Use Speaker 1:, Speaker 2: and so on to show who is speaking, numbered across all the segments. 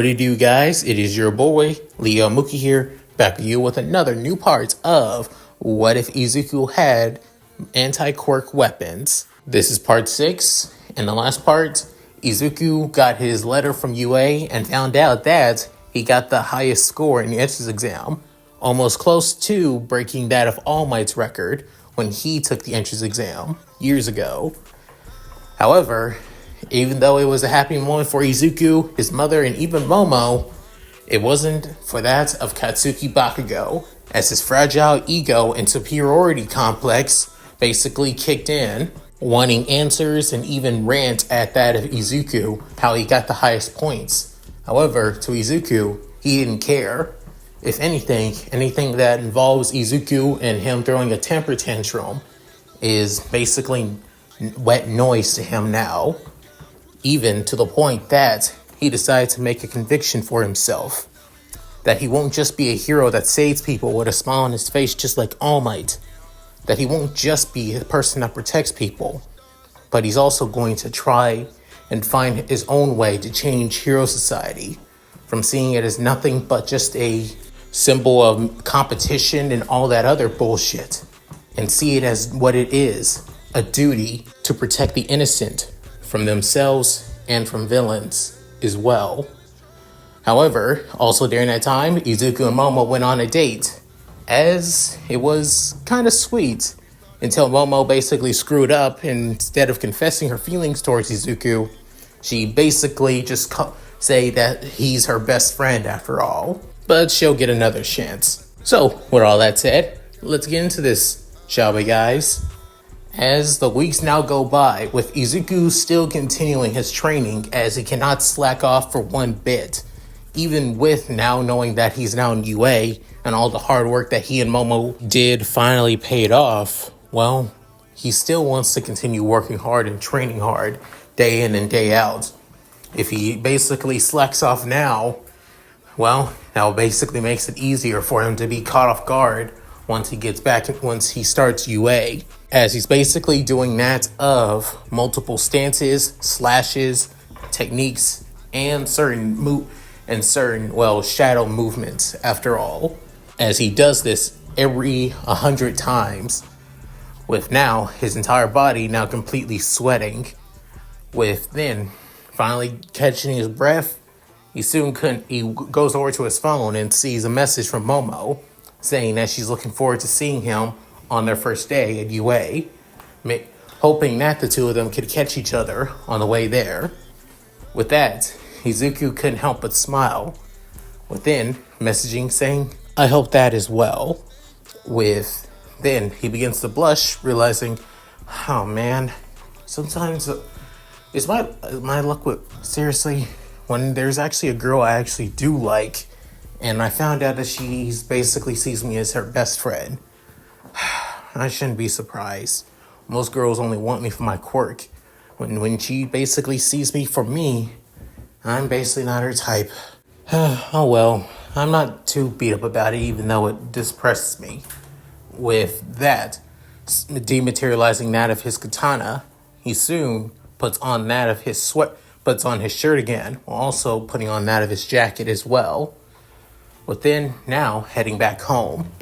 Speaker 1: What do you do, guys? It is your boy, Leo Mookie here, back with you with another new part of What If Izuku Had Anti-Quirk Weapons. This is part 6. In the last part, Izuku got his letter from UA and found out that he got the highest score in the entrance exam, almost close to breaking that of All Might's record when he took the entrance exam years ago. However, even though it was a happy moment for Izuku, his mother, and even Momo, it wasn't for that of Katsuki Bakugo, as his fragile ego and superiority complex basically kicked in, wanting answers and even rant at that of Izuku, how he got the highest points. However, to Izuku, he didn't care. If anything that involves Izuku and him throwing a temper tantrum is basically wet noise to him now. Even to the point that he decided to make a conviction for himself. That he won't just be a hero that saves people with a smile on his face just like All Might. That he won't just be a person that protects people. But he's also going to try and find his own way to change hero society. From seeing it as nothing but just a symbol of competition and all that other bullshit. And see it as what it is. A duty to protect the innocent from themselves and from villains as well. However, also during that time, Izuku and Momo went on a date, as it was kind of sweet, until Momo basically screwed up, and instead of confessing her feelings towards Izuku, she basically just say that he's her best friend after all. But she'll get another chance. So, with all that said, let's get into this, shall we, guys? As the weeks now go by, with Izuku still continuing his training as he cannot slack off for one bit, even with now knowing that he's now in UA and all the hard work that he and Momo did finally paid off, well, he still wants to continue working hard and training hard day in and day out. If he basically slacks off now, well, that basically makes it easier for him to be caught off guard once he starts UA. As he's basically doing that of multiple stances, slashes, techniques, and certain shadow movements after all. As he does this every 100 times, with now his entire body now completely sweating. With then finally catching his breath, he goes over to his phone and sees a message from Momo saying that she's looking forward to seeing him on their first day at UA, hoping that the two of them could catch each other on the way there. With that, Izuku couldn't help but smile, within messaging saying, "I hope that as well." Then he begins to blush, realizing, oh man, sometimes is my luck with, seriously, when there's actually a girl I actually do like, and I found out that she basically sees me as her best friend. I shouldn't be surprised. Most girls only want me for my quirk. When she basically sees me for me, I'm basically not her type. Oh well, I'm not too beat up about it, even though it depresses me. With that, dematerializing that of his katana, he soon puts on his shirt again, while also putting on that of his jacket as well. Within now heading back home.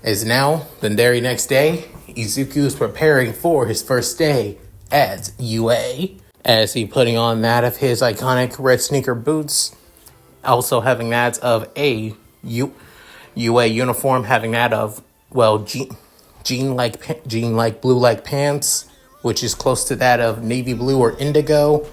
Speaker 1: As now, the very next day, Izuku is preparing for his first day at UA, as he putting on that of his iconic red sneaker boots, also having that of a UA uniform, having that of, jean-like blue-like pants, which is close to that of navy blue or indigo,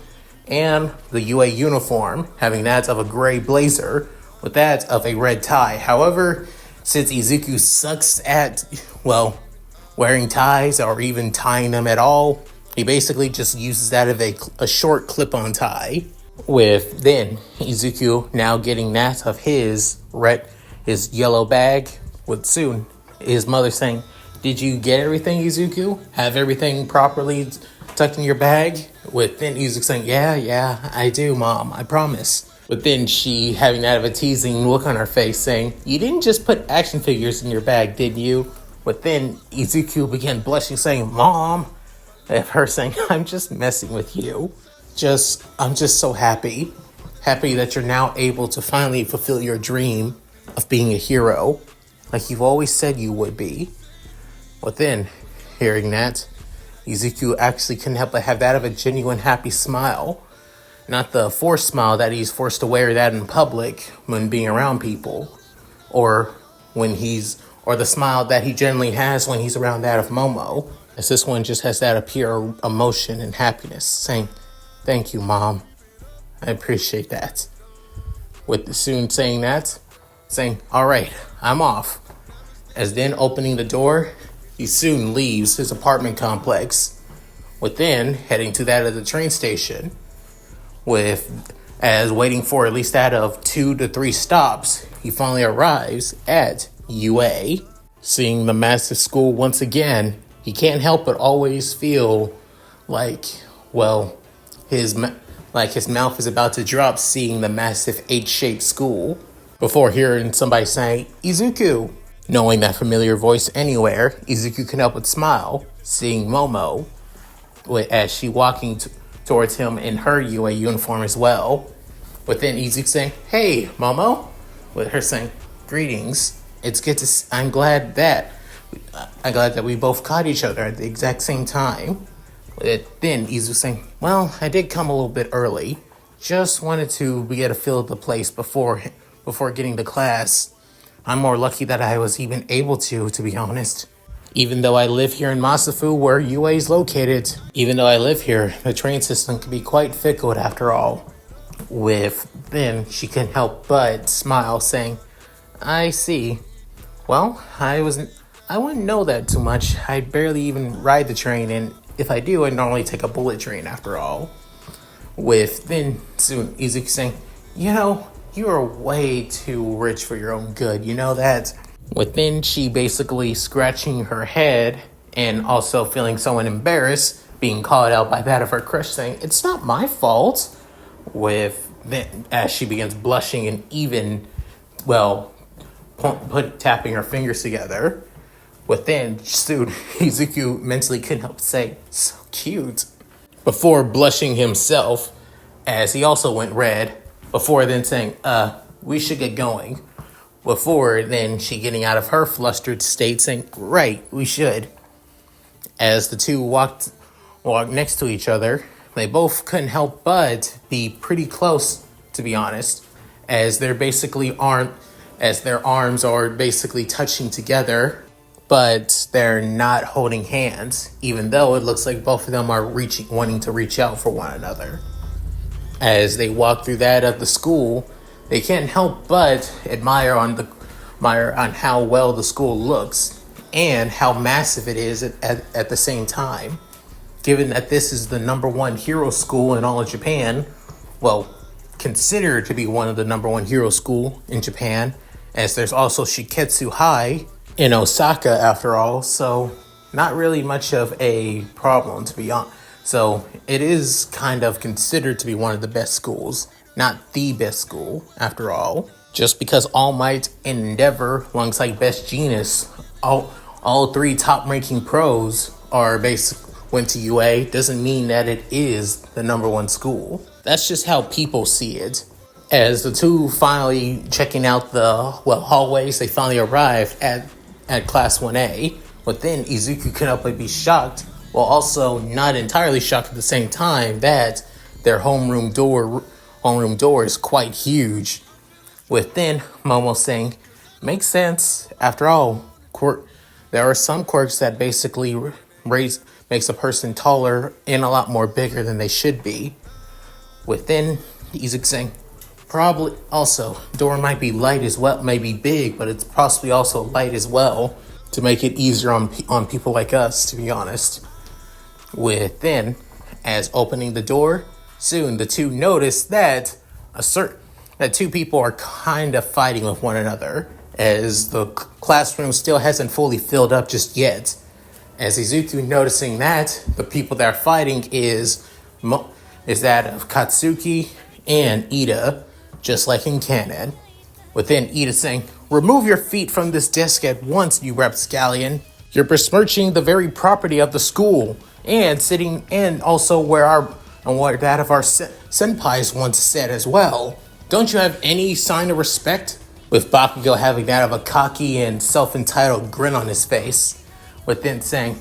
Speaker 1: and the UA uniform, having that of a gray blazer, with that of a red tie. However, since Izuku sucks at, wearing ties or even tying them at all, he basically just uses that of a short clip-on tie. With then Izuku now getting that of his yellow bag, with soon his mother saying, "Did you get everything, Izuku? Have everything properly tucked in your bag?" With then Izuku saying, Yeah, I do, Mom, I promise. But then she having that of a teasing look on her face saying, "You didn't just put action figures in your bag, did you?" But then Izuku began blushing saying, "Mom," of her saying, "I'm just messing with you. I'm just so happy Happy that you're now able to finally fulfill your dream of being a hero, like you've always said you would be. But then, hearing that, Izuku actually couldn't help but have that of a genuine happy smile. Not the forced smile that he's forced to wear that in public when being around people. Or the smile that he generally has when he's around that of Momo. As this one just has that of pure emotion and happiness, saying, "Thank you, Mom. I appreciate that." With the soon saying that, saying, "All right, I'm off." As then opening the door, he soon leaves his apartment complex. Within heading to that of the train station, as waiting for at least that of 2 to 3 stops, he finally arrives at UA. Seeing the massive school once again, he can't help but always feel like, well, his mouth is about to drop seeing the massive H-shaped school. Before hearing somebody saying, "Izuku." Knowing that familiar voice anywhere, Izuku can help but smile, seeing Momo as she walking towards him in her UA uniform as well. With then Izuku saying, "Hey, Momo," with her saying, "Greetings. It's good to. I'm glad that we both caught each other at the exact same time." Then Izuku saying, "Well, I did come a little bit early. Just wanted to get a feel of the place before getting to class. I'm more lucky that I was even able to be honest. Even though I live here in Masafu, where UA is located, even though I live here, the train system can be quite fickle after all." Then she couldn't help but smile, saying, "I see. Well, I wouldn't know that too much. I barely even ride the train, and if I do, I normally take a bullet train after all." Then soon Izuku saying, "You are way too rich for your own good, you know that?" Within she basically scratching her head and also feeling somewhat embarrassed, being called out by that of her crush, saying, "It's not my fault." As she begins blushing and even, tapping her fingers together. Within soon Izuku mentally couldn't help but say, "So cute." Before blushing himself, as he also went red. Before then saying, "We should get going." Before then she getting out of her flustered state saying, "Right, we should." As the two walked next to each other, they both couldn't help but be pretty close, to be honest, as their arms are basically touching together, but they're not holding hands, even though it looks like both of them are wanting to reach out for one another. As they walk through that of the school, they can't help but admire on how well the school looks and how massive it is at the same time. Given that this is the #1 hero school in all of Japan, considered to be one of the #1 hero school in Japan, as there's also Shiketsu High in Osaka after all, so not really much of a problem, to be honest. So it is kind of considered to be one of the best schools, not the best school after all. Just because All Might and Endeavor, alongside Best Genius, all 3 top-ranking pros went to UA, doesn't mean that it is the #1 school. That's just how people see it. As the two finally checking out the hallways, they finally arrived at Class 1A. But then Izuku could not but be shocked, while also not entirely shocked at the same time, that their homeroom door is quite huge. With then Momo saying, "Makes sense. After all, there are some quirks that basically makes a person taller and a lot more bigger than they should be." With then Izuku saying, "Probably also, door might be light as well, may be big, but it's possibly also light as well, to make it easier on people like us, to be honest." With then, as opening the door, soon the two notice that two people are kind of fighting with one another, as the classroom still hasn't fully filled up just yet. As Izuku noticing that the people that are fighting is that of Katsuki and Ida, just like in canon. Within Ida saying, "Remove your feet from this desk at once, you rapscallion. You're besmirching the very property of the school, and also where and what that of our senpais once said as well. Don't you have any sign of respect? With Bakugo having that of a cocky and self-entitled grin on his face, with then saying,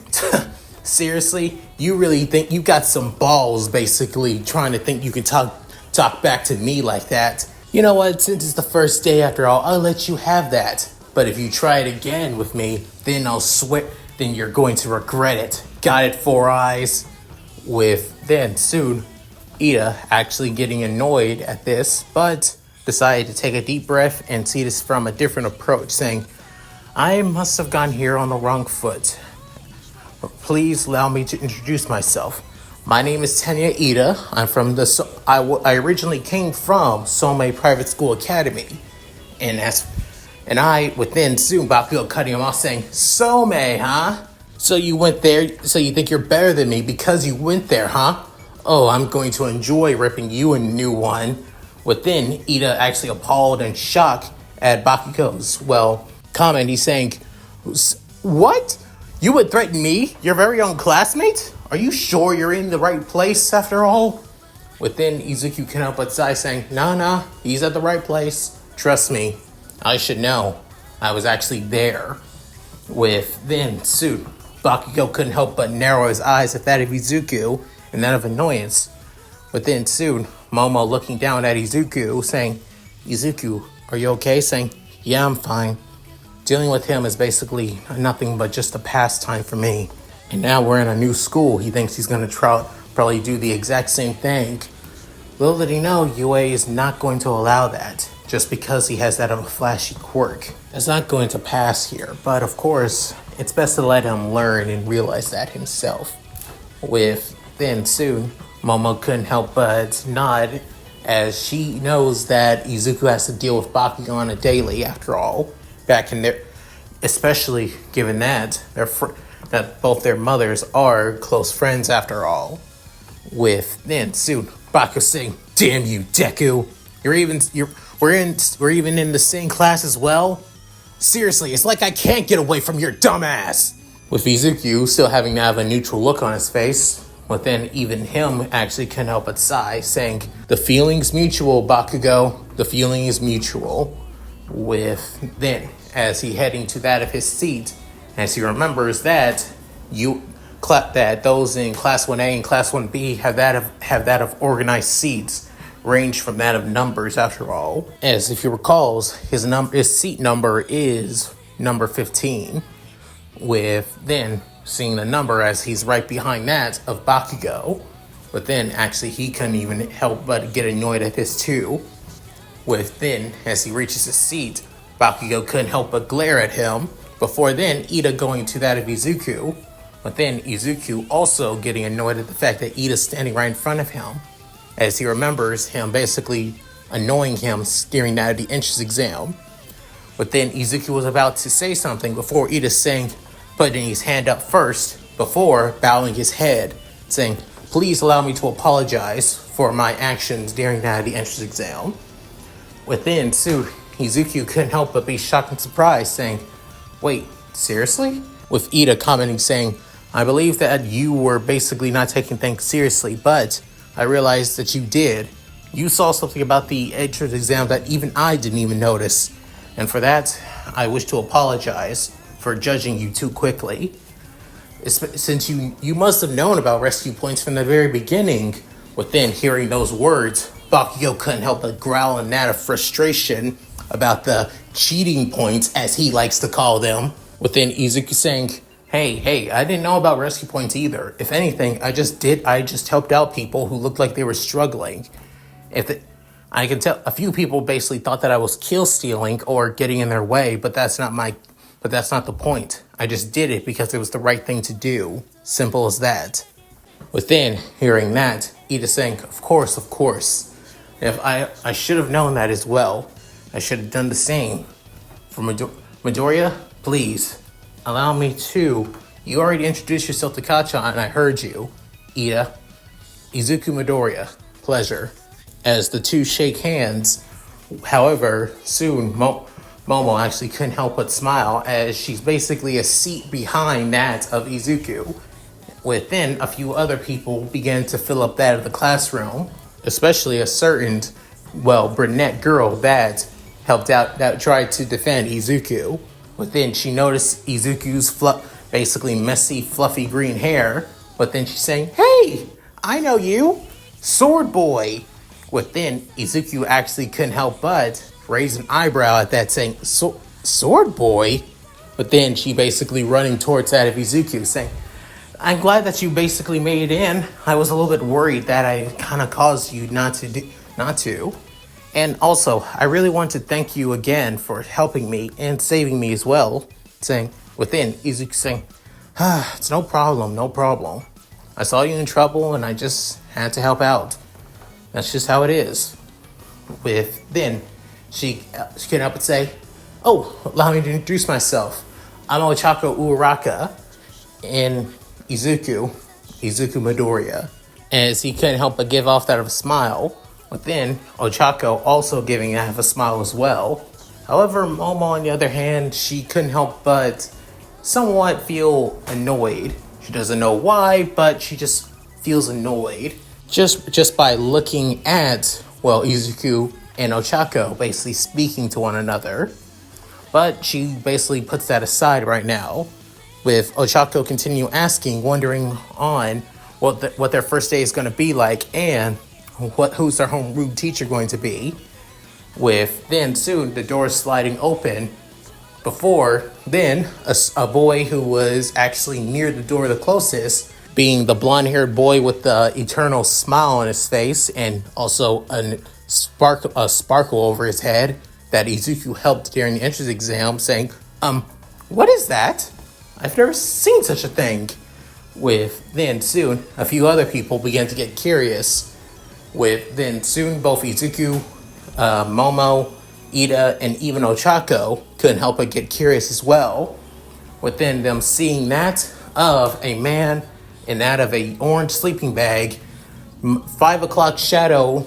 Speaker 1: seriously, you really think you got some balls, basically trying to think you can talk back to me like that. You know what, since it's the first day after all, I'll let you have that. But if you try it again with me, then I'll swear, then you're going to regret it. Got it, Four Eyes? With then soon, Ida actually getting annoyed at this, but decided to take a deep breath and see this from a different approach, saying, I must have gone here on the wrong foot. Please allow me to introduce myself. My name is Tenya Ida. I'm from I originally came from Somei Private School Academy. And I, within soon, Bakugo cutting him off saying, Somei, huh? So you went there, so you think you're better than me because you went there, huh? Oh, I'm going to enjoy ripping you a new one. Within, Ida actually appalled and shocked at Bakugo's, comment. He's saying, what? You would threaten me, your very own classmate? Are you sure you're in the right place after all? Within, Izuku can help but sigh, saying, nah, he's at the right place. Trust me, I should know. I was actually there. Within, soon, Bakugo couldn't help but narrow his eyes at that of Izuku and that of annoyance. Within, soon, Momo looking down at Izuku, saying, Izuku, are you okay? Saying, yeah, I'm fine. Dealing with him is basically nothing but just a pastime for me. And now we're in a new school. He thinks he's going to probably do the exact same thing. Little did he know, UA is not going to allow that, just because he has that of a flashy quirk. That's not going to pass here, but of course, it's best to let him learn and realize that himself. Then soon, Momo couldn't help but nod, as she knows that Izuku has to deal with Bakugo on a daily, after all. Back in there, especially given that that both their mothers are close friends after all. Then soon, Bakugo saying, "Damn you, Deku! We're even in the same class as well. Seriously, it's like I can't get away from your dumbass." With Izuku still having to have a neutral look on his face, then even him actually couldn't help but sigh, saying, "The feeling's mutual, Bakugo. The feeling is mutual." Then, as he heading to that of his seat, as he remembers that that those in Class 1A and Class 1B have that of organized seats, range from that of numbers after all. As if he recalls, his seat number is number 15. Then seeing the number as he's right behind that of Bakugo. But then actually he couldn't even help but get annoyed at this too. Then as he reaches his seat, Bakugo couldn't help but glare at him. Before then, Ida going to that of Izuku. But then Izuku also getting annoyed at the fact that Ida's standing right in front of him, as he remembers him basically annoying him during that of the entrance exam. But then Izuku was about to say something before Ida saying, putting his hand up first, before bowing his head, saying, "Please allow me to apologize for my actions during that of the entrance exam." Within, Izuku couldn't help but be shocked and surprised, saying, "Wait, seriously?" With Ida commenting, saying, "I believe that you were basically not taking things seriously, but I realized that you did. You saw something about the entrance exam that even I didn't even notice. And for that, I wish to apologize for judging you too quickly. Since you must have known about rescue points from the very beginning." Within hearing those words, Bakugo couldn't help but growl in that of frustration about the cheating points, as he likes to call them. Within Izuku saying, Hey, I didn't know about rescue points either. If anything, I just helped out people who looked like they were struggling. I can tell a few people basically thought that I was kill stealing or getting in their way, but that's not the point. I just did it because it was the right thing to do. Simple as that. Within hearing that, Ida saying, Of course. If I should have known that as well. I should have done the same. For Midoriya, please, allow me to. You already introduced yourself to Kacha and I heard you. Ida, Izuku Midoriya, pleasure. As the two shake hands, however, soon Momo actually couldn't help but smile, as she's basically a seat behind that of Izuku. Within, a few other people began to fill up that of the classroom, especially a certain, brunette girl that helped out, that tried to defend Izuku. But then she noticed Izuku's basically messy, fluffy green hair. But then she's saying, "Hey, I know you, Sword Boy." Within, Izuku actually couldn't help but raise an eyebrow at that, saying, Sword Boy? But then she basically running towards that of Izuku, saying, "I'm glad that you basically made it in. I was a little bit worried that I kind of caused you not to. And also, I really want to thank you again for helping me and saving me as well." Saying, within, Izuku saying, "It's no problem, no problem. I saw you in trouble and I just had to help out. That's just how it is." Then, she couldn't help but say, "Oh, allow me to introduce myself. I'm Ochako Uraraka and Izuku Midoriya." As he couldn't help but give off that of a smile, but then Ochako also giving that of a smile as well. However, Momo, on the other hand, she couldn't help but somewhat feel annoyed. She doesn't know why, but she just feels annoyed. Just by looking at, Izuku and Ochako basically speaking to one another. But she basically puts that aside right now, with Ochako continue asking, wondering on what their first day is going to be like and who's their homeroom teacher going to be. With then soon the door sliding open. Before then, a boy who was actually near the door the closest, being the blonde-haired boy with the eternal smile on his face and also a sparkle over his head that Izuku helped during the entrance exam, saying, "What is that? I've never seen such a thing." With then soon, a few other people began to get curious. With then soon, both Izuku, Momo, Ida, and even Ochako couldn't help but get curious as well. Within them seeing that of a man in that of a orange sleeping bag, 5 o'clock shadow,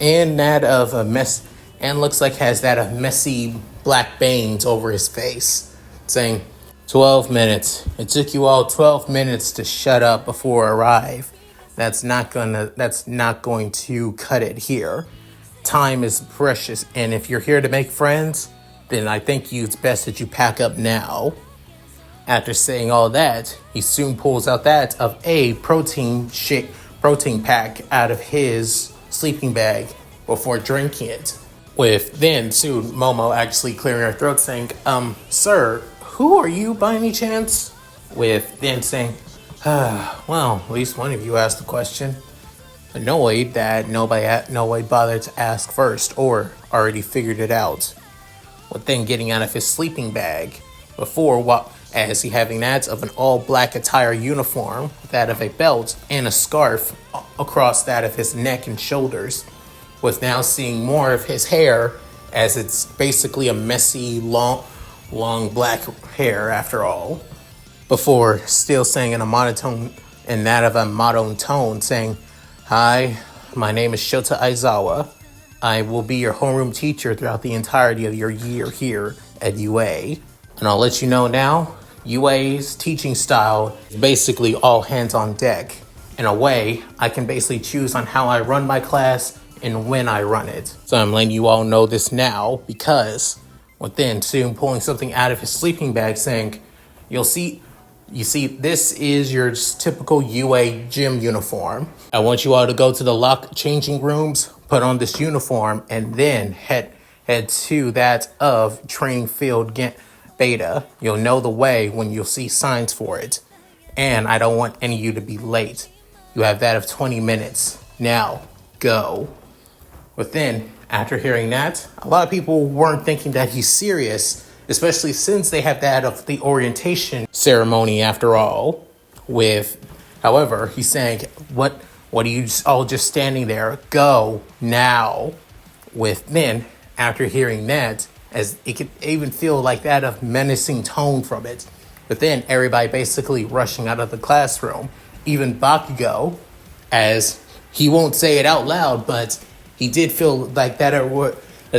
Speaker 1: and that of a mess, and looks like has that of messy black bangs over his face, saying, 12 minutes. It took you all 12 minutes to shut up before I arrive. That's not going to cut it here. Time is precious, and if you're here to make friends, then I think it's best that you pack up now. After saying all that, he soon pulls out that of a protein pack out of his sleeping bag before drinking it. With then soon Momo actually clearing her throat, saying, "Sir, who are you by any chance?" With then saying, "Well, at least one of you asked the question." Annoyed that nobody bothered to ask first or already figured it out. With then getting out of his sleeping bag as he having that of an all-black attire uniform, that of a belt and a scarf across that of his neck and shoulders, with now seeing more of his hair as it's basically a messy, long black hair after all, before still saying in that of a monotone tone, saying, "Hi, my name is Shota Aizawa. I will be your homeroom teacher throughout the entirety of your year here at UA. And I'll let you know now, UA's teaching style is basically all hands on deck. In a way, I can basically choose on how I run my class and when I run it. So I'm letting you all know this now because," within soon pulling something out of his sleeping bag, saying, you see, this is your typical UA gym uniform. I want you all to go to the locked changing rooms, put on this uniform, and then head to that of training field beta. You'll know the way when you'll see signs for it. And I don't want any of you to be late. You have that of 20 minutes. Now, go." Within, after hearing that, a lot of people weren't thinking that he's serious, especially since they have that of the orientation ceremony after all. However, he's saying, what are you all just standing there? Go now. Then, after hearing that, as it could even feel like that of menacing tone from it. But then everybody basically rushing out of the classroom. Even Bakugo, as he won't say it out loud, but he did feel like that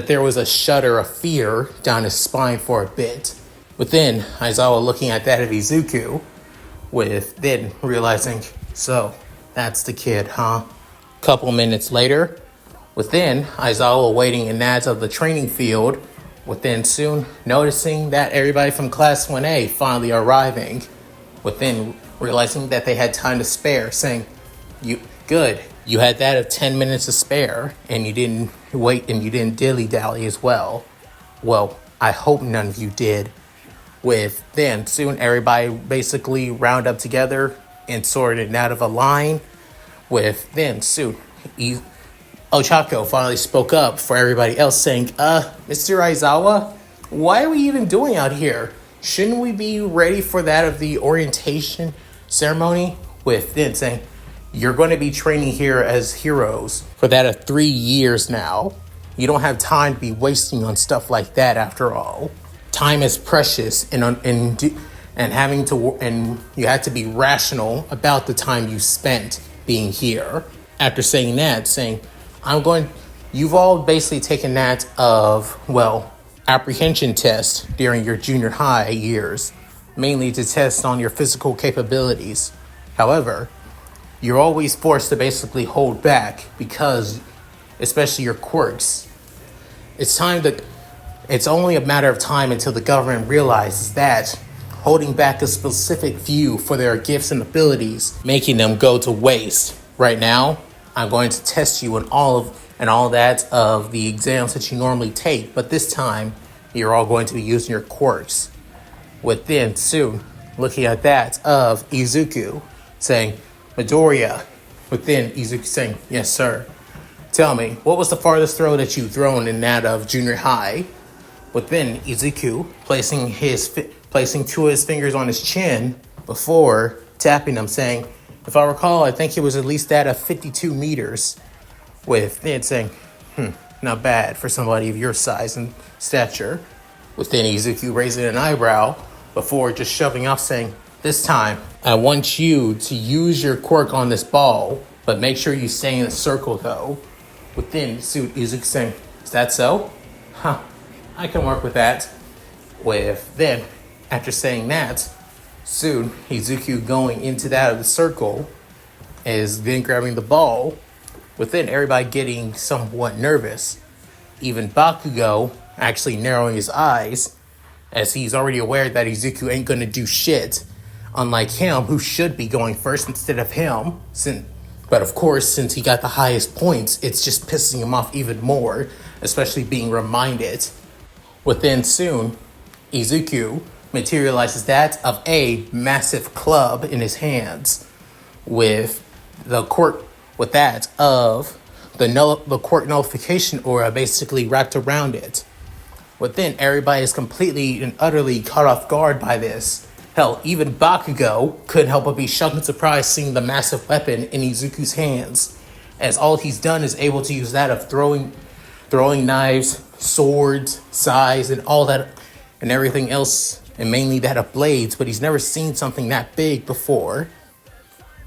Speaker 1: there was a shudder of fear down his spine for a bit. Within, Aizawa looking at that of Izuku, with then realizing, so that's the kid, huh? Couple minutes later, within Aizawa waiting in Nads of the training field, within soon noticing that everybody from Class 1A finally arriving, within realizing that they had time to spare, saying, you had that of 10 minutes to spare, and you didn't wait and you didn't dilly-dally as well. Well, I hope none of you did. With then soon everybody basically round up together and sorted out of a line. With then soon Ochako finally spoke up for everybody else, saying, Mr. Aizawa, why are we even doing out here? Shouldn't we be ready for that of the orientation ceremony? With then saying, you're going to be training here as heroes for that of 3 years now. You don't have time to be wasting on stuff like that after all. Time is precious and you have to be rational about the time you spent being here. After saying that, saying, you've all basically taken that of, apprehension test during your junior high years, mainly to test on your physical capabilities. However, you're always forced to basically hold back because, especially your quirks, it's only a matter of time until the government realizes that holding back a specific few for their gifts and abilities, making them go to waste. Right now, I'm going to test you in all that of the exams that you normally take, but this time, you're all going to be using your quirks. Within soon, looking at that of Izuku, saying, Midoriya, within Izuku saying, yes, sir. Tell me, what was the farthest throw that you've thrown in that of junior high? Within Izuku, placing two of his fingers on his chin before tapping them, saying, if I recall, I think it was at least that of 52 meters. With it saying, not bad for somebody of your size and stature. Within Izuku raising an eyebrow before just shoving off, saying, this time, I want you to use your quirk on this ball, but make sure you stay in the circle, though. Within Izuku saying, is that so? I can work with that. Then, after saying that, soon Izuku going into that of the circle is then grabbing the ball. Within everybody getting somewhat nervous. Even Bakugo actually narrowing his eyes, as he's already aware that Izuku ain't gonna do shit. Unlike him, who should be going first instead of him. But of course, since he got the highest points, it's just pissing him off even more, especially being reminded. Within soon, Izuku materializes that of a massive club in his hands, with the quirk nullification aura basically wrapped around it. Within, everybody is completely and utterly caught off guard by this. Hell, even Bakugo couldn't help but be shocked and surprised seeing the massive weapon in Izuku's hands, as all he's done is able to use that of throwing knives, swords, sais, and all that, and everything else, and mainly that of blades, but he's never seen something that big before.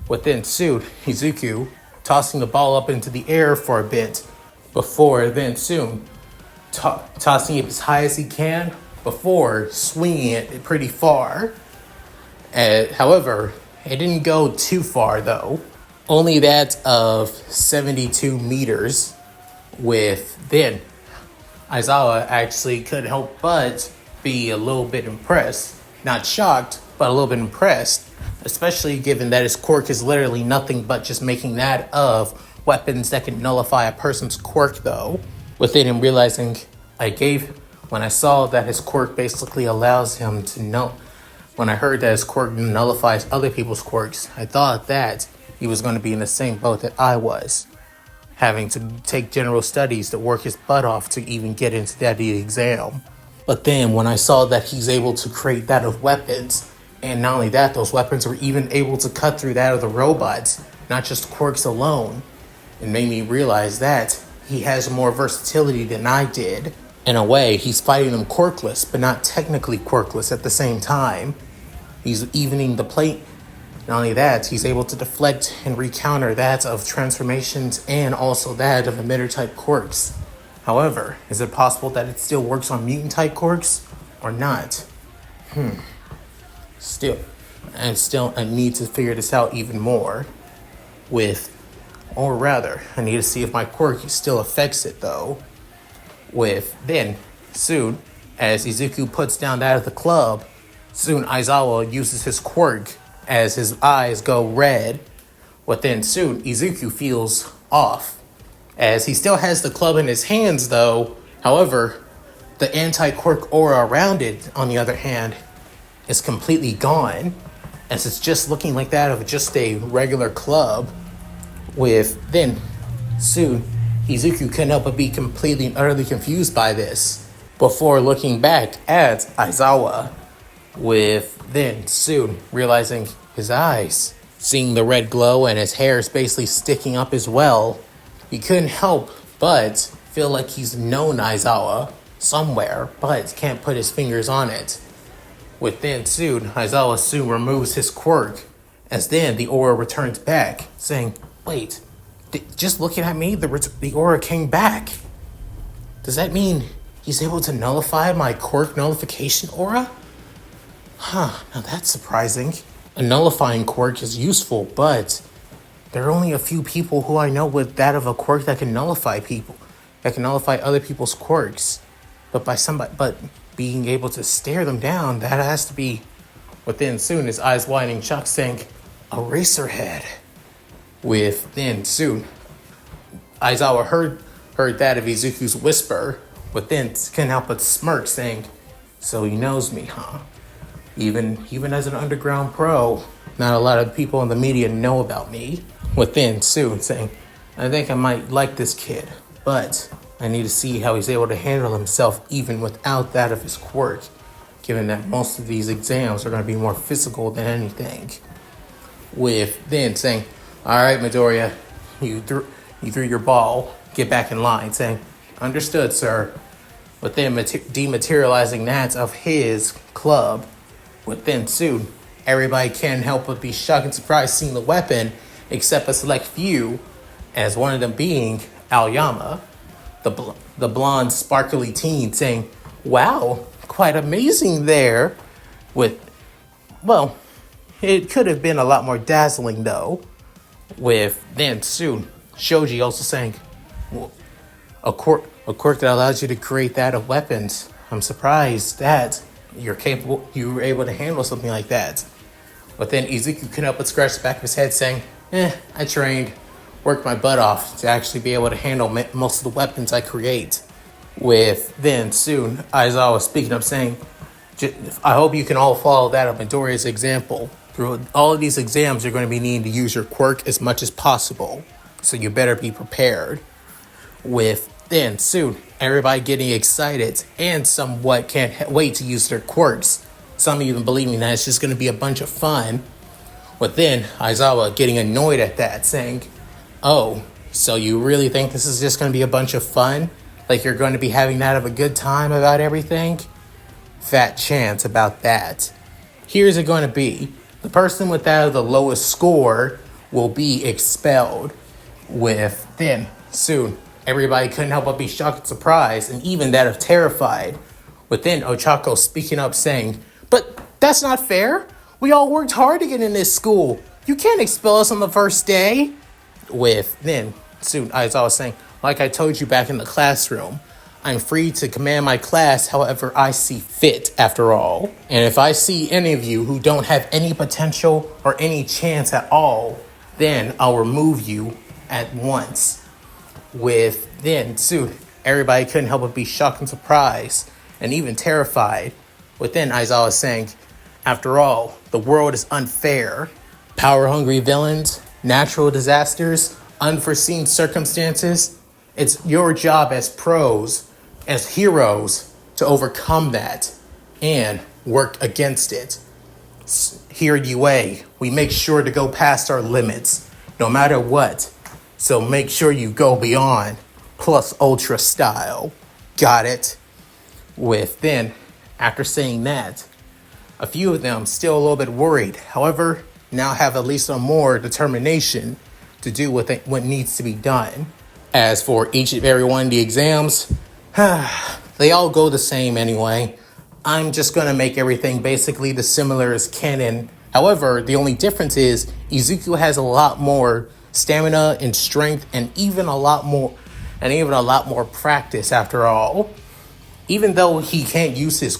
Speaker 1: Within soon, Izuku tossing the ball up into the air for a bit, before then soon tossing it as high as he can, before swinging it pretty far. However, it didn't go too far though. Only that of 72 meters. With then, Aizawa actually couldn't help but be a little bit impressed. Not shocked, but a little bit impressed. Especially given that his quirk is literally nothing but just making that of weapons that can nullify a person's quirk though. Within him realizing, when I saw that his quirk basically allows him to know, when I heard that his quirk nullifies other people's quirks, I thought that he was going to be in the same boat that I was, having to take general studies to work his butt off to even get into that exam. But then when I saw that he's able to create that of weapons, and not only that, those weapons were even able to cut through that of the robots, not just quirks alone, it made me realize that he has more versatility than I did. In a way, he's fighting them quirkless, but not technically quirkless at the same time. He's evening the plate. Not only that, he's able to deflect and recounter that of transformations and also that of emitter-type quirks. However, is it possible that it still works on mutant-type quirks or not? Still, I need to figure this out even more. Or rather, I need to see if my quirk still affects it though. Then, soon, as Izuku puts down that of the club, soon Aizawa uses his quirk as his eyes go red. Then soon, Izuku feels off, as he still has the club in his hands though. However, the anti-quirk aura around it, on the other hand, is completely gone, as it's just looking like that of just a regular club. Then, soon, Izuku couldn't help but be completely and utterly confused by this, before looking back at Aizawa, then soon realizing his eyes, seeing the red glow and his hair is basically sticking up as well. He couldn't help but feel like he's known Aizawa somewhere, but can't put his fingers on it. Then soon, Aizawa soon removes his quirk, as then the aura returns back, saying, "Wait, just looking at me, the aura came back. Does that mean he's able to nullify my quirk nullification aura? Now that's surprising. A nullifying quirk is useful, but there are only a few people who I know with that of a quirk that can nullify other people's quirks. But being able to stare them down, that has to be." Then soon, his eyes widening, shocked, saying, "Eraserhead." Then soon, Aizawa heard that of Izuku's whisper, then couldn't help but smirk, saying, "So he knows me, huh? Even as an underground pro, not a lot of people in the media know about me." Then soon, saying, "I think I might like this kid, but I need to see how he's able to handle himself even without that of his quirk, given that most of these exams are going to be more physical than anything." Then saying, "All right, Midoriya, you threw your ball. Get back in line," saying, "Understood, sir." Then dematerializing that of his club. Then soon, everybody can't help but be shocked and surprised seeing the weapon, except a select few, as one of them being Aoyama, the blonde, sparkly teen, saying, "Wow, quite amazing there." Well, it could have been a lot more dazzling though. Then soon, Shoji also saying, a quirk that allows you to create that of weapons. I'm surprised that you were able to handle something like that." Then Izuku couldn't help but scratch the back of his head, saying, "I trained, worked my butt off to actually be able to handle most of the weapons I create." Then soon, Aizawa speaking up, saying, "I hope you can all follow that of Midoriya's example. Through all of these exams, you're going to be needing to use your quirk as much as possible, so you better be prepared." Then soon, everybody getting excited and somewhat can't wait to use their quirks. Some even believing that it's just going to be a bunch of fun. Then Aizawa getting annoyed at that, saying, "Oh, so you really think this is just going to be a bunch of fun? Like you're going to be having that of a good time about everything? Fat chance about that. Here's it going to be. The person with that of the lowest score will be expelled." Then soon, everybody couldn't help but be shocked and surprised, and even that of terrified. Then Ochako speaking up, saying, "But that's not fair. We all worked hard to get in this school. You can't expel us on the first day." Then soon, Aizawa saying, "Like I told you back in the classroom, I'm free to command my class however I see fit, after all. And if I see any of you who don't have any potential or any chance at all, then I'll remove you at once." Then soon, everybody couldn't help but be shocked and surprised, and even terrified. Then Aizawa saying, "After all, the world is unfair. Power-hungry villains, natural disasters, unforeseen circumstances. It's your job as pros, as heroes, to overcome that and work against it. Here at UA, we make sure to go past our limits, no matter what. So make sure you go beyond, plus ultra style. Got it?" Then, after saying that, a few of them still a little bit worried. However, now have at least some more determination to do what needs to be done. As for each and every one of the exams, they all go the same anyway. I'm just going to make everything basically the similar as canon However, the only difference is Izuku has a lot more stamina and strength and even a lot more practice after all. Even though he can't use his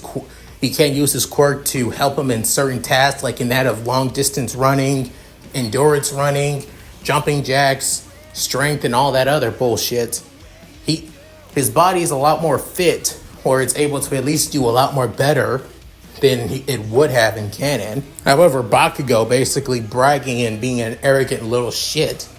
Speaker 1: quirk to help him in certain tasks, like in that of long distance running, endurance running, jumping jacks, strength, and all that other bullshit. His body is a lot more fit, or it's able to at least do a lot more better than it would have in canon. However, Bakugo basically bragging and being an arrogant little shit.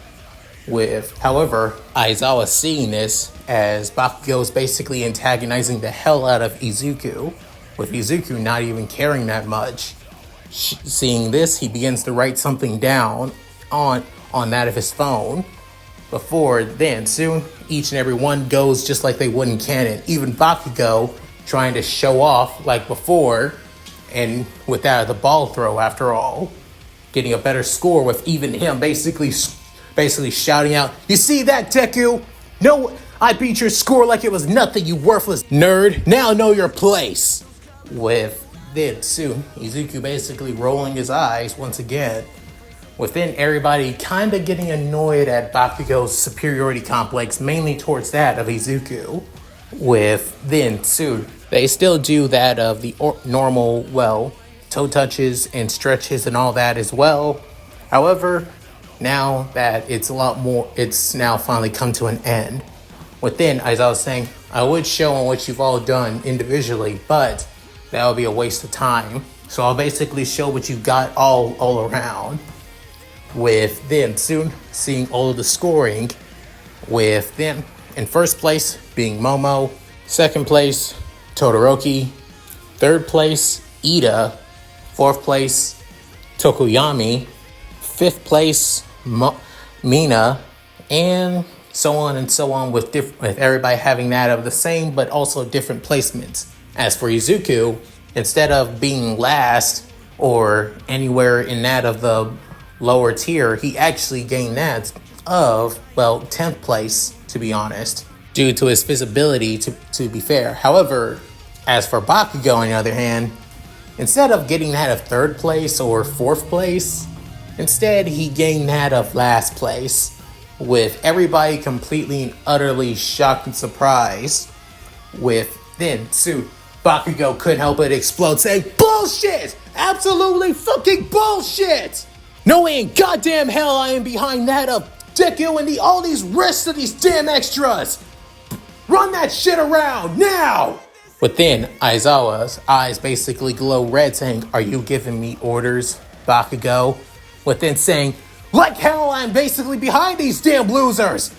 Speaker 1: However, Aizawa seeing this as Bakugo is basically antagonizing the hell out of Izuku, with Izuku not even caring that much. Seeing this, he begins to write something down on that of his phone. Before then, soon, each and every one goes just like they would in canon. Even Bakugo trying to show off like before, and with that of the ball throw after all. Getting a better score with even him basically shouting out, "You see that, Deku? No, I beat your score like it was nothing, you worthless nerd. Now know your place." With then soon, Izuku basically rolling his eyes once again. Within everybody kind of getting annoyed at Bakugo's superiority complex, mainly towards that of Izuku. With then soon, they still do that of the normal, toe touches and stretches and all that as well. However, now that it's now finally come to an end. Within, as I was saying, I would show on what you've all done individually, but that would be a waste of time. So I'll basically show what you got all around. With then soon seeing all of the scoring, with them in first place being Momo, second place Todoroki, third place Ida, fourth place Tokoyami, fifth place Mina, and so on with everybody having that of the same but also different placements. As for Izuku, instead of being last or anywhere in that of the lower tier, he actually gained that of 10th place, to be honest, due to his visibility, to be fair. However, as for Bakugo on the other hand, instead of getting that of third place or fourth place, instead he gained that of last place, with everybody completely and utterly shocked and surprised. With then soon, Bakugo couldn't help but explode, saying, "Bullshit! Absolutely fucking bullshit! No way in goddamn hell I am behind that of Deku and all these rest of these damn extras! Run that shit around, now!" Within, Aizawa's eyes basically glow red, saying, "Are you giving me orders, Bakugo?" Within saying, "Like hell I'm basically behind these damn losers!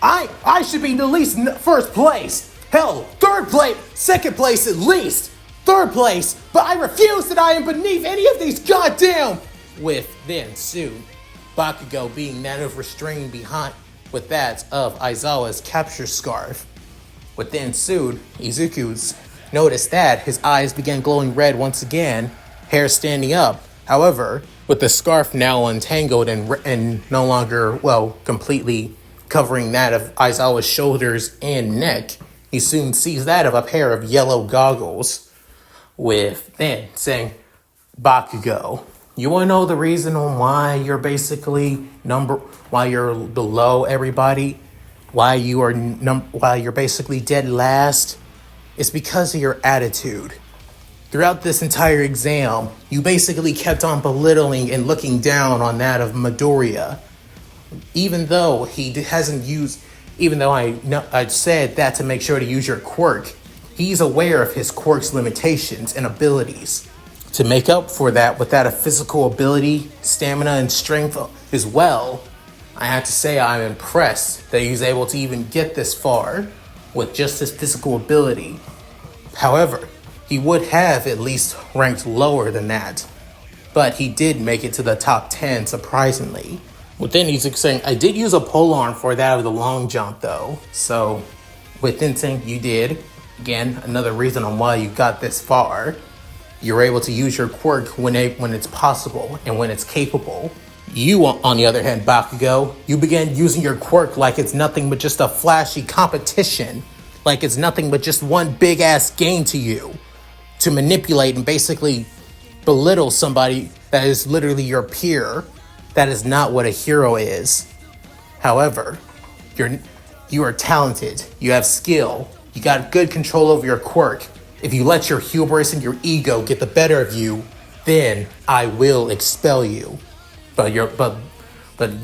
Speaker 1: I should be at least first place! Hell, third place, second place at least! Third place, but I refuse that I am beneath any of these goddamn..." With then soon, Bakugo being that of restrained behind with that of Aizawa's capture scarf. With then soon, Izuku's noticed that his eyes began glowing red once again, hair standing up. However, with the scarf now untangled and no longer, completely covering that of Aizawa's shoulders and neck, he soon sees that of a pair of yellow goggles. With then saying, "Bakugo, you want to know the reason on why you're basically why you're below everybody? Why you're basically dead last? It's because of your attitude. Throughout this entire exam, you basically kept on belittling and looking down on that of Midoriya. Even though I said that to make sure to use your quirk, he's aware of his quirk's limitations and abilities. To make up for that with that of physical ability, stamina, and strength as well, I have to say I'm impressed that he's able to even get this far with just his physical ability. However, he would have at least ranked lower than that, but he did make it to the top 10 surprisingly. Within, he's saying, "I did use a polearm for that of the long jump though." So within saying you did, again, another reason on why you got this far. You're able to use your quirk when it's possible and when it's capable. You, on the other hand, Bakugo, you began using your quirk like it's nothing but just a flashy competition. Like it's nothing but just one big-ass game to you. To manipulate and basically belittle somebody that is literally your peer. That is not what a hero is. However, you are talented, you have skill, you got good control over your quirk. If you let your hubris and your ego get the better of you, then I will expel you. But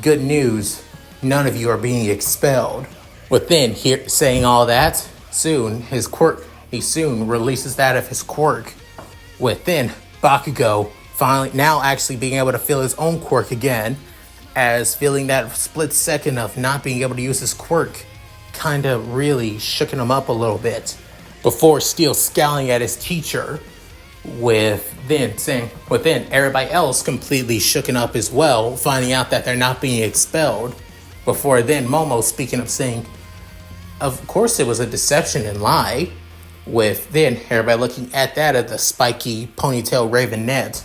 Speaker 1: good news, none of you are being expelled. Within here saying all that, he soon releases that of his quirk. Within Bakugo finally now actually being able to feel his own quirk again, as feeling that split second of not being able to use his quirk kind of really shooken him up a little bit, before still scowling at his teacher, within everybody else completely shooken up as well, finding out that they're not being expelled. Before then, Momo speaking up saying, of course it was a deception and lie, with then everybody looking at that of the spiky ponytail ravenette.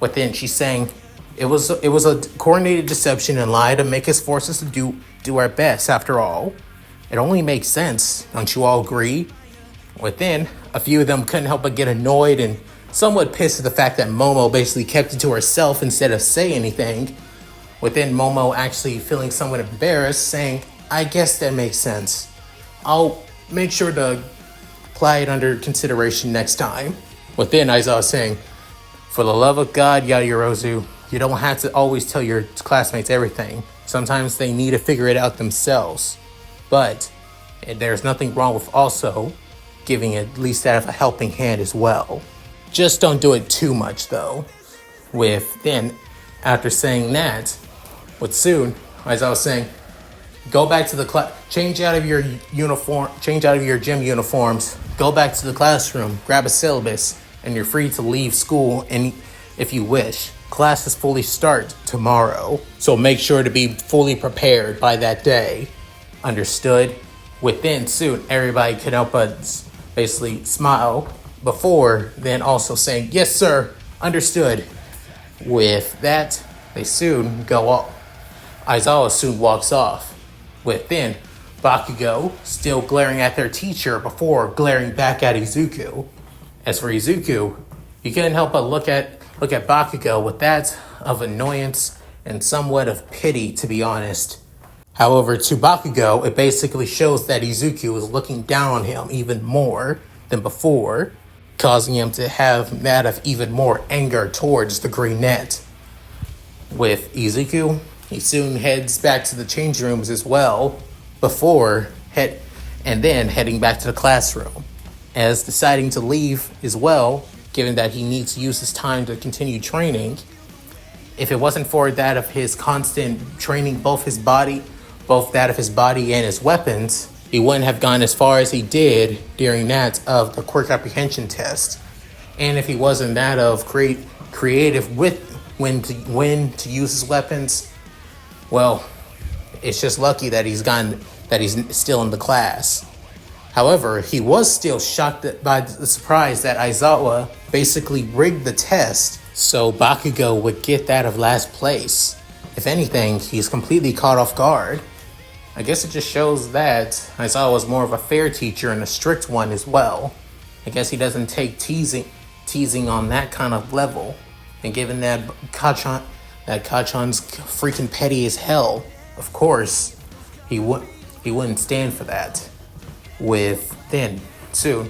Speaker 1: Within she's saying, it was a coordinated deception and lie to make us force us to do our best. After all, it only makes sense. Don't you all agree? Within, a few of them couldn't help but get annoyed and somewhat pissed at the fact that Momo basically kept it to herself instead of say anything. Within Momo actually feeling somewhat embarrassed, saying, I guess that makes sense. I'll make sure to apply it under consideration next time. Within, Aizawa saying, for the love of God, Yaoyorozu, you don't have to always tell your classmates everything. Sometimes they need to figure it out themselves. But there's nothing wrong with also giving at least that of a helping hand as well. Just don't do it too much though. After saying that, as I was saying, go back to the class, change out of your gym uniforms, go back to the classroom, grab a syllabus, and you're free to leave school and if you wish. Classes fully start tomorrow, so make sure to be fully prepared by that day. Understood? Within soon, everybody could help but basically smile before then also saying, yes sir, understood. With that, they soon go off. Aizawa soon walks off. Within, Bakugo still glaring at their teacher before glaring back at Izuku. As for Izuku, you couldn't help but look at Bakugo with that of annoyance and somewhat of pity, to be honest. However, to Bakugo, it basically shows that Izuku is looking down on him even more than before, causing him to have that of even more anger towards the green net. With Izuku, he soon heads back to the change rooms as well, heading back to the classroom, as deciding to leave as well, given that he needs to use his time to continue training. If it wasn't for that of his constant training, both that of his body and his weapons, he wouldn't have gone as far as he did during that of the quirk apprehension test. And if he wasn't that of creative with when to use his weapons, well, it's just lucky that he's still in the class. However, he was still shocked by the surprise that Aizawa basically rigged the test so Bakugo would get that of last place. If anything, he's completely caught off guard. I guess it just shows that Aizawa was more of a fair teacher and a strict one as well. I guess he doesn't take teasing on that kind of level. And given that Kachan's freaking petty as hell, of course, he wouldn't stand for that. Soon,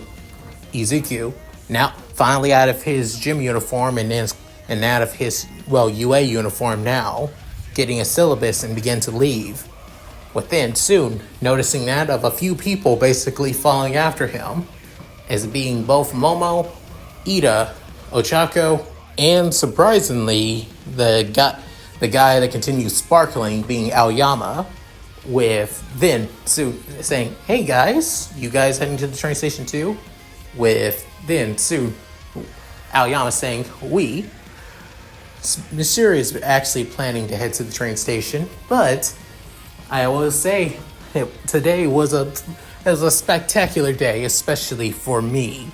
Speaker 1: Izuku, now finally out of his gym uniform and out of his, UA uniform now, getting a syllabus and begin to leave. Soon, noticing that of a few people basically following after him, as being both Momo, Ida, Ochako, and surprisingly, the guy that continues sparkling being Aoyama, soon saying, hey guys, you guys heading to the train station too? Soon Aoyama saying, Monsieur is actually planning to head to the train station, but I will say today was a spectacular day, especially for me.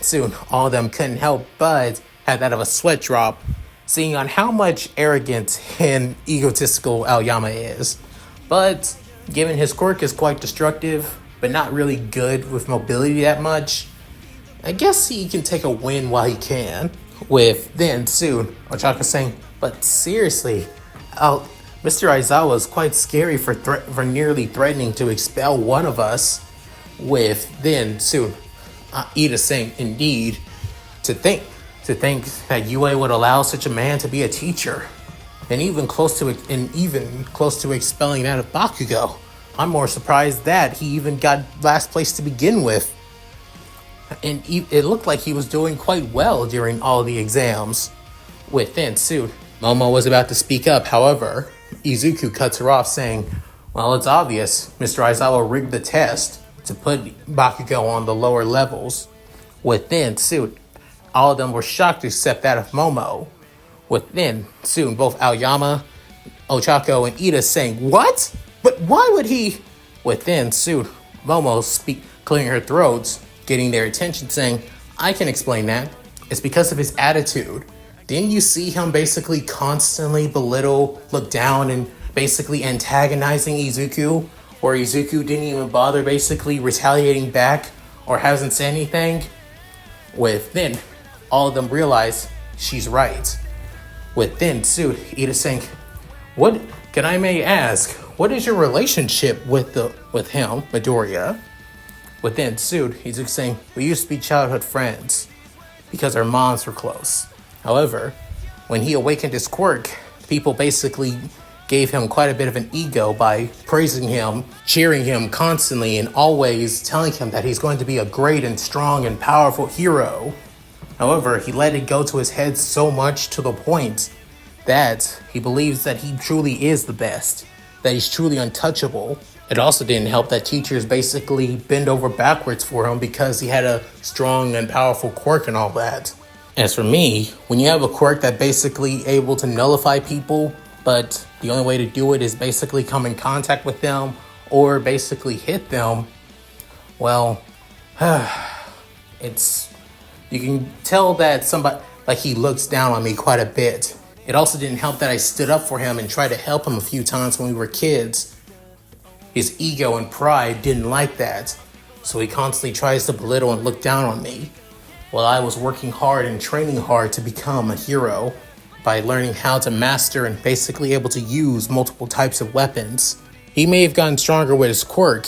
Speaker 1: Soon all of them couldn't help but have that of a sweat drop, seeing on how much arrogant and egotistical Aoyama is. But given his quirk is quite destructive, but not really good with mobility that much, I guess he can take a win while he can. With then soon Ochako saying, "But seriously, Mr. Aizawa is quite scary for nearly threatening to expel one of us." With then soon Ida saying, "Indeed, to think that UA would allow such a man to be a teacher, and even close to expelling that of Bakugo. I'm more surprised that he even got last place to begin with." And it looked like he was doing quite well during all the exams. Within suit, Momo was about to speak up. However, Izuku cuts her off, saying, "Well, it's obvious. Mr. Aizawa rigged the test to put Bakugo on the lower levels." Within suit, all of them were shocked except that of Momo. Within soon, both Aoyama, Ochako, and Ida saying, "What? But why would he?" Within soon, Momo clearing her throats, getting their attention, saying, "I can explain that. It's because of his attitude. Didn't you see him basically constantly belittle, look down, and basically antagonizing Izuku? Or Izuku didn't even bother basically retaliating back or hasn't said anything?" Within, all of them realize she's right. Within suit, Ida saying, "What can I may ask? What is your relationship with him, Midoriya?" Within suit, Izuku saying, "We used to be childhood friends because our moms were close. However, when he awakened his quirk, people basically gave him quite a bit of an ego by praising him, cheering him constantly, and always telling him that he's going to be a great and strong and powerful hero. However, he let it go to his head so much to the point that he believes that he truly is the best, that he's truly untouchable." It also didn't help that teachers basically bend over backwards for him because he had a strong and powerful quirk and all that. As for me, when you have a quirk that basically able to nullify people, but the only way to do it is basically come in contact with them or basically hit them, well, you can tell that somebody, like, he looks down on me quite a bit. It also didn't help that I stood up for him and tried to help him a few times when we were kids. His ego and pride didn't like that, so he constantly tries to belittle and look down on me, while I was working hard and training hard to become a hero by learning how to master and basically able to use multiple types of weapons. He may have gotten stronger with his quirk,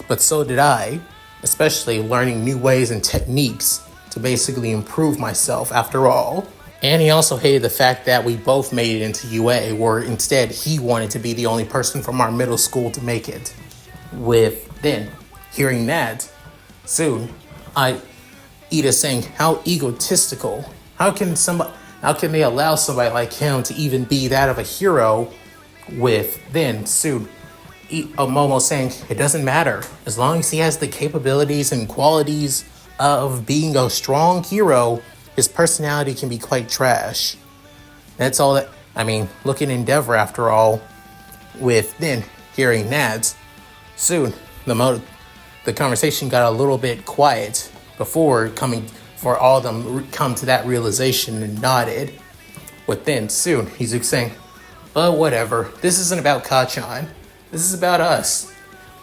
Speaker 1: but so did I, especially learning new ways and techniques to basically improve myself after all. And he also hated the fact that we both made it into UA, where instead he wanted to be the only person from our middle school to make it. With then, hearing that, soon, Ida saying, "How egotistical. How can they allow somebody like him to even be that of a hero?" With then, soon, Momo saying, "It doesn't matter. As long as he has the capabilities and qualities of being a strong hero, his personality can be quite trash." That's all that, look at Endeavor after all. With then hearing that, soon the conversation got a little bit quiet before all of them come to that realization and nodded. With then soon Izuku saying, "But whatever, this isn't about Kachan. This is about us.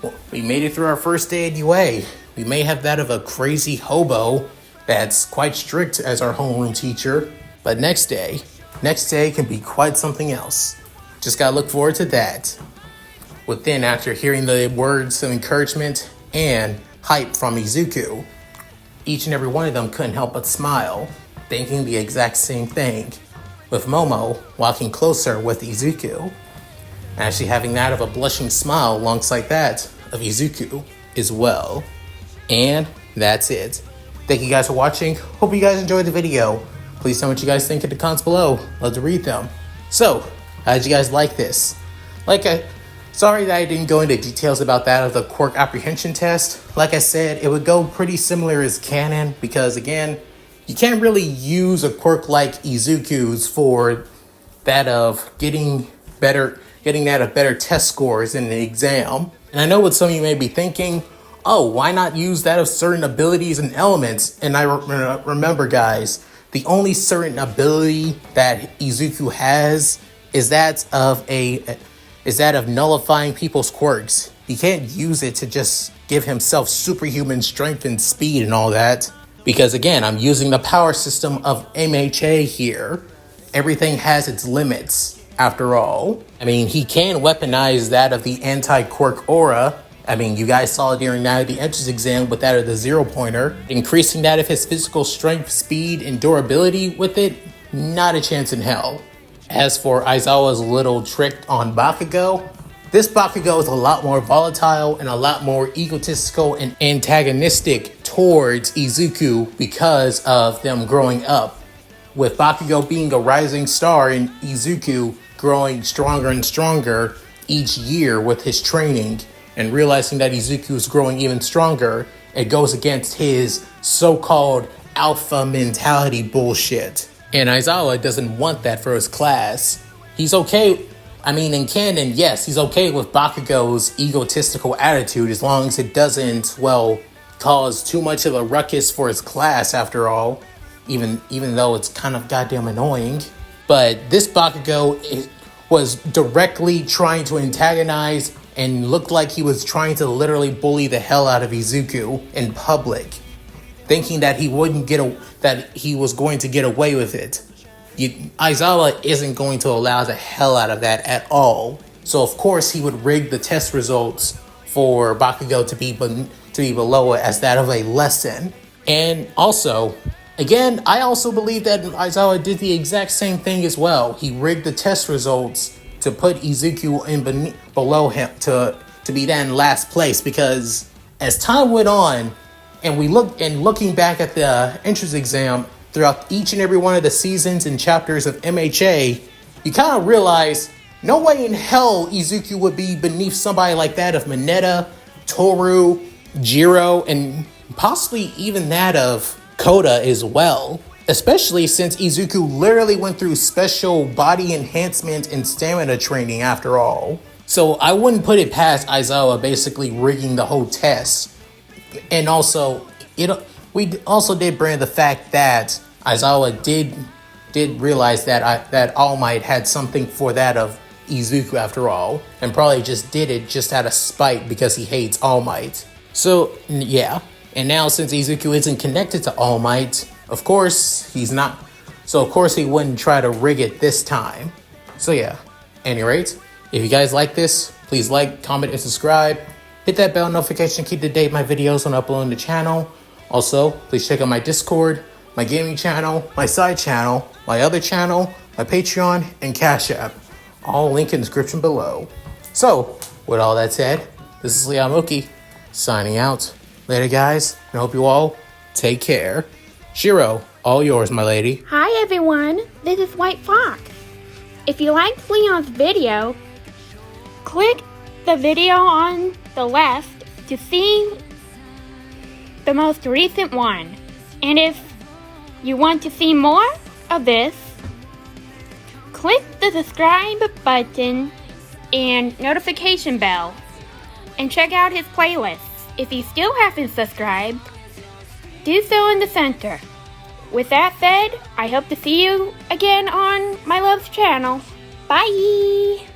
Speaker 1: Well, we made it through our first day at UA. We may have that of a crazy hobo that's quite strict as our homeroom teacher, but next day can be quite something else. Just gotta look forward to that." Within, after hearing the words of encouragement and hype from Izuku, each and every one of them couldn't help but smile, thinking the exact same thing, with Momo walking closer with Izuku, actually having that of a blushing smile alongside that of Izuku as well. And that's it. Thank you guys for watching. Hope you guys enjoyed the video. Please tell me what you guys think in the comments below. Love to read them. So, how did you guys like this? Sorry that I didn't go into details about that of the quirk apprehension test. Like I said, it would go pretty similar as canon because, again, you can't really use a quirk like Izuku's for that of getting better test scores in the exam. And I know what some of you may be thinking, oh, why not use that of certain abilities and elements? And I remember, guys, the only certain ability that Izuku has is that of nullifying people's quirks. He can't use it to just give himself superhuman strength and speed and all that. Because again, I'm using the power system of MHA here. Everything has its limits, after all. I mean, he can weaponize that of the Anti-Quirk aura. I mean, you guys saw it during now the entrance exam with that of the 0-pointer. Increasing that of his physical strength, speed, and durability with it, not a chance in hell. As for Aizawa's little trick on Bakugo, this Bakugo is a lot more volatile and a lot more egotistical and antagonistic towards Izuku because of them growing up. With Bakugo being a rising star and Izuku growing stronger and stronger each year with his training, and realizing that Izuku is growing even stronger, it goes against his so-called alpha mentality bullshit. And Aizawa doesn't want that for his class. He's okay, I mean, in canon, yes, he's okay with Bakugo's egotistical attitude as long as it doesn't, well, cause too much of a ruckus for his class after all, even though it's kind of goddamn annoying. But this Bakugo was directly trying to antagonize and looked like he was trying to literally bully the hell out of Izuku in public, thinking that he was going to get away with it. Aizawa isn't going to allow the hell out of that at all. So of course he would rig the test results for Bakugo to be below it as that of a lesson. And also, again, I also believe that Aizawa did the exact same thing as well. He rigged the test results to put Izuku below him to be then last place, because as time went on and looking back at the entrance exam throughout each and every one of the seasons and chapters of MHA, you kind of realize no way in hell Izuku would be beneath somebody like that of Mineta, Toru, Jiro, and possibly even that of Koda as well. Especially since Izuku literally went through special body enhancement and stamina training after all. So I wouldn't put it past Aizawa basically rigging the whole test. And also, we also did bring the fact that Aizawa did realize that All Might had something for that of Izuku after all, and probably just did it just out of spite because he hates All Might. So yeah, and now since Izuku isn't connected to All Might, of course he's not. So of course he wouldn't try to rig it this time. So yeah, any rate, if you guys like this, please like, comment, and subscribe. Hit that bell notification, keep to date my videos when uploading the channel. Also, please check out my Discord, my gaming channel, my side channel, my other channel, my Patreon, and Cash App. All linked in the description below. So, with all that said, this is Liamuki, signing out. Later guys, and I hope you all take care. Shiro, all yours, my lady.
Speaker 2: Hi everyone, this is White Fox. If you liked Leon's video, click the video on the left to see the most recent one. And if you want to see more of this, click the subscribe button and notification bell and check out his playlists. If you still haven't subscribed, do so in the center. With that said, I hope to see you again on my love's channel. Bye!